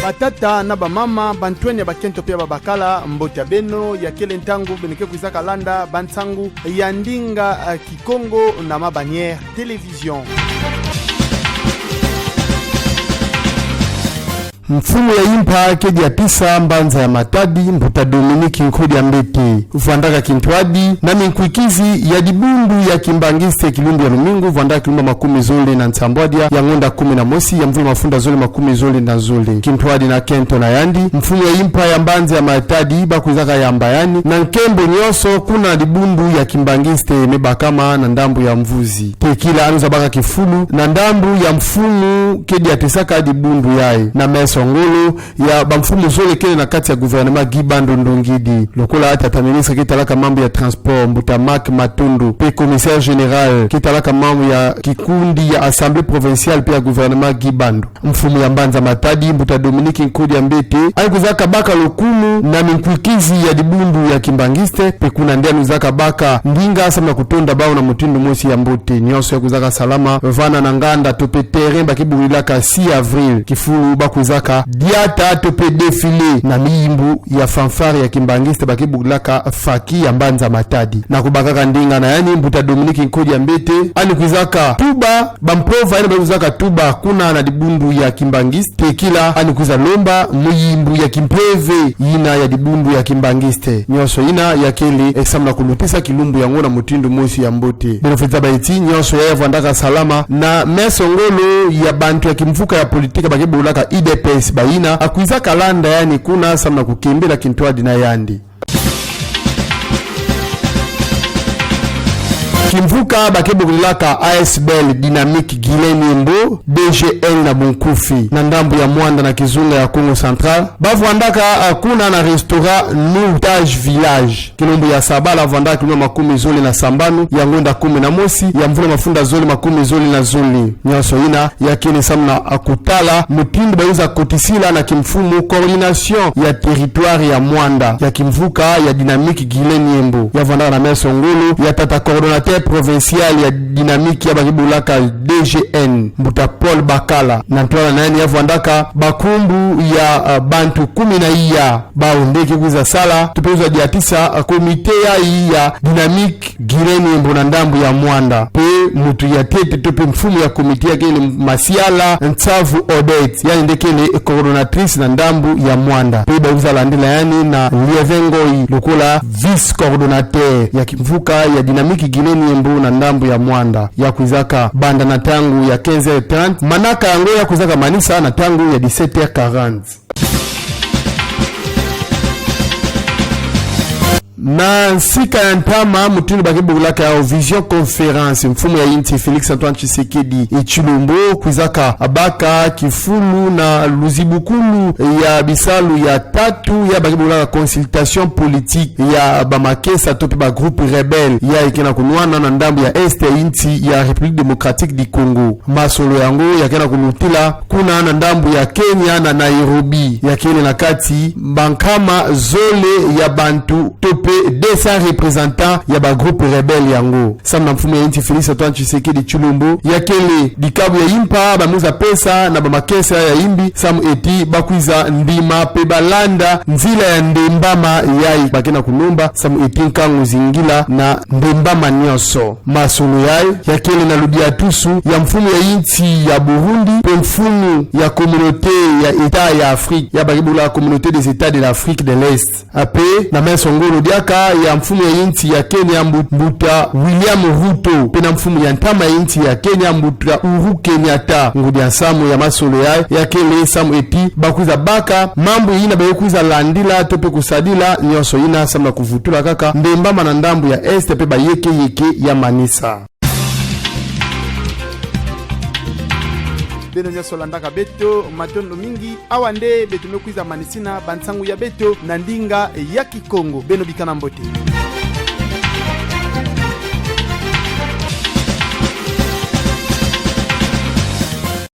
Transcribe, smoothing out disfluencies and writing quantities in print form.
batata na bamama bantwenya bakento pia babakala mbota beno ya kele ntangu beneke kuizaka landa bantangu ya ndinga Kikongo na mabanière télévision. Mfumu ya impa kedi ya pisa mbanza ya matadi mbuta Dominiki Nkudi ya mbete vwandaka kintwadi na minkwikizi ya dibundu ya kimbangiste kilumbu ya lumingu vwandaka kilumba makumi zole na nsambwadia ya ngonda 11 ya mvuli mafunda zole makumi zole na zole kintwadi na kento na yandi. Mfumu ya impa ya mbanza ya matadi bakuizaka ya mbayani na nkembo nyoso kuna dibundu ya kimbangiste mebakama na ndambu ya mvuzi tekila anuza baka kifulu na ndambu ya mfumu kedi ya tesaka dibundu yae na songolo ya bamfumu zole kele na kati ya gouvernement Gibando Ndongidi lokola ata ministre kitalaka mambo ya transport mbuta Mark Matundu pe commissaire général kitalaka mambo ya kikundi ya assemblée provinciale pe ya gouvernement Gibando. Mfumu ya mbanza matadi mbuta Dominiki Nkudi ya mbete alikuzaka baka lokumu na minkwikizi ya dibundu ya kimbangiste pe kuna ndenu zaka baka ndinga asama kutonda bao na mutindo mosi ya mbote nyonso ya kuzaka salama vana na nganda tope terrain bakibulilaka 6 avril kifulu bakuzaka diata tope defile na miimbu ya fanfare ya kimbangiste bakibulaka faki ya mbanza matadi na kubakaka ndinga na yani mbuta Dominiki Nkudi ya mbete alikuzaka tuba bamprova ina bakuzaka tuba kuna na dibundu ya kimbangiste kila alikuza lomba muimbu ya kimpreve ina ya dibundu ya kimbangiste nyonso ina ya kele examna kulutisa kilumbu ya ngona mutindo mosi ya mbote benofita baiti nyonso ya vwandaka salama na mesongolo ya bantu ya kimvuka ya politika bakibulaka IDPS baina akuiza kalanda yani kuna samna kukimbira kintwadi na yandi kimvuka bakebulilaka ASBL Dynamique Guileni Mbo DGL na Bunkufi na ndambu ya Mwanda na Kizunga ya Congo Central bavwandaka kuna na restaurant Noutage Village kilumbu ya Sabala vwandaka kilumbu makumi zoli na sambanu ya ngonda 11 ya mvula mafunda zoli makumi zoli na zoli nyonso ina ya kini samna akutala mutindo baiza kotisila na kimfumu coordination ya territoire ya Mwanda ya kimvuka ya Dynamique Guileni Mbo ya vwandaka na meso ngulu ya tata coordinateur provincial ya Dynamique ya bakibulaka DGN mbuta Paul Bakala na ntwala nani ya vwandaka bakumbu ya bantu 10 ya baundeke kuza sala tupezwa diatisa komite ya Dynamique Guileni Mbo na ndambu ya Mwanda pe mutu ya tete tope mfumu ya komite ya kele Masiala Ntsavu Odette yani ndekele coordinatrice na ndambu ya Mwanda pe bauza landila yani na Lievengoi lokola vice coordinateur ya kimvuka ya Dynamique Guileni Mbo na ndambu ya Mwanda ya kuizaka banda na tangu ya 15h30 manaka yango ya kuizaka manisa na tangu ya 17h40 na sika ya ntama mutuni bakibulaka ya vision conference mfumu ya inti Felix Antoine Tshisekedi Chilombo kuizaka abaka kifulu na luzibukulu ya bisalu ya tatu ya bakibulaka consultation politique ya bamakesa topi ba groupe rebelle ya ikena kunwana na ndambu ya este inti ya République démocratique du Congo masolo yango yakena kunutila kuna na ndambu ya Kenya na Nairobi yakene na kati bankama zole ya bantu tope 200 représentants ya ba groupe rebelle yango samna mfumu ya inti Felix Antoine Tshisekedi Chilombo yakele dikabu ya impa bamuza pesa na bamakesa ya imbi samu eti bakuiza ndima pe balanda nzila ya ndembama yai bakena kulumba samu eti nkangu zingila na ndembama nyoso masolo yai yakele na ludia tusu ya mfumu ya inti ya Burundi pe mfumu ya communauté ya État ya Afrique ya bakibula communauté des États de l'Afrique de l'Est ape na mesongolo diaka ya mfumu ya inti ya Kenya mbuta William Ruto pena mfumu ya ntama ya inti ya Kenya mbuta Uhuru Kenyatta ngudi ya samu ya masolo ya kele samu eti bakuza baka mambo yina bayekuza landila tope kusadila nyonso yina samu na kuvutula kaka ndembama na ndambu ya este pe bayeke ya manisa beno nyoso landaka beto matondo mingi awande beto mekuiza manisina bansangu ya beto na ndinga ya Kikongo beno bikana mbote.